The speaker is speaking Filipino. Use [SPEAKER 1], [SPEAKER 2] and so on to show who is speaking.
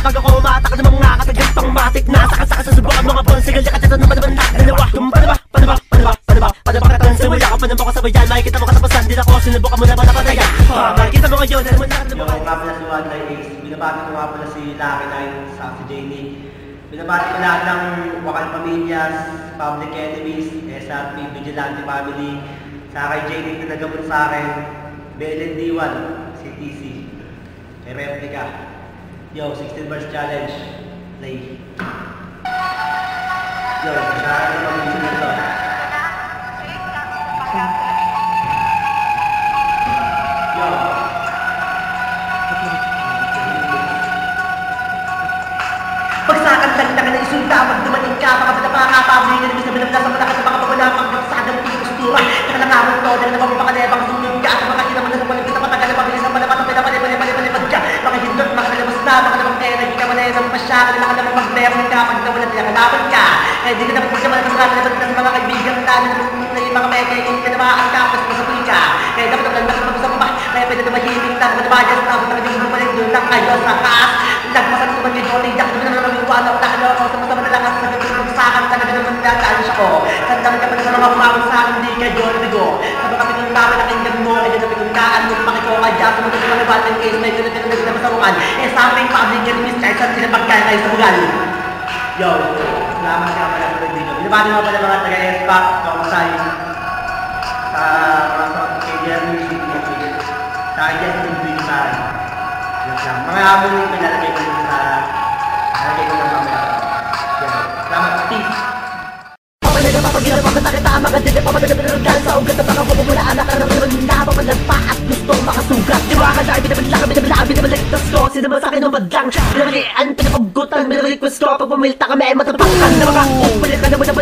[SPEAKER 1] Kapag ako umatak ng mga katagang pangmatik na sakasaka sa subukan mga bonsigal na katatan ng panaman na dalawa. Kung paano ba katang simula ka pa ng bako sa bayan. Makikita mo katapasan din ako, sinubukan mo na ba napatayan. Makikita mo ngayon, alam mo na
[SPEAKER 2] Yung nga pala si One Life Ace, binabati ko nga pala si Lucky Nine, sa si Jamie. Binabati ko lahat ng Wakal Pamilyas, Public Enemies, SRP, Vigilante Family, sa kay Jamie na nagamot sa akin, Belen D1, si TC, kay Replica. Yo, 16 bars challenge, play. Yo, sa akin na mag-isin nito. Pagsakan lang na isulta, pag dumating ka, makapagpapakapabli na namin sa binabla sa malakas sa mga pagulapang pagsagang pikustura. Nakalangamon to, dahil naman mapakalebang sunod ka, at makakita mo na sa paligid na matagal na pabilis ang malapat, palipad ka. Makahindot, makalabas na, makalabang energy ka, malayasang pasya, makalabang mag-learning ka, pag naman at nakalaban ka. Kaya di ka dapat magkaman ng mga mga kaibigan namin na yung mga peke, hindi ka namaan ka, mas masatuloy ka. Kaya dapat ang nakapag-usap pa, kaya pwede na mahimik na, kung nabagas na, kung nakaging bumalik doon lang kayo sa kaas. Nagmasan ko man yung Johnny Jack, doon na naman iwanan na ano ako, sama-sama na lang sa nagpagsakan talaga naman nagkaalis ako. Sandang ka pa na sa mga bumawang sa akin, hindi ka Johnny Bigo. Sabi ka pinuntawa na kinggan mo, ay na pinuntaan mo, pakiko ka dyan, sumunod sa mga batang case, may ganun na nagsamasawaan. Eh sa aming public enemies, kahit saan sila pagkaya kayo sa bugal. Yo, salamat ka pala sa dito. Binabati mo pala mga taga-ESPAC, kamasay, sa mga KDR Music, sa IDS ng video sa akin. Mga hamon yung pinalagay ko sa nalagay ko ng camera. Salamat, peace!
[SPEAKER 1] Papalala papagila pagkakita mga dili papagalagan sa ugat at mga pupumulaan na karamihan na papalagpa at gustong makasugat. Di ba ka dahil binabaligtas ko, sino ba sa akin ng badlang? Binabalian, pinapagutan, binabalik ko, pag pumilta kami ay matapakan na mga upalit ka naman na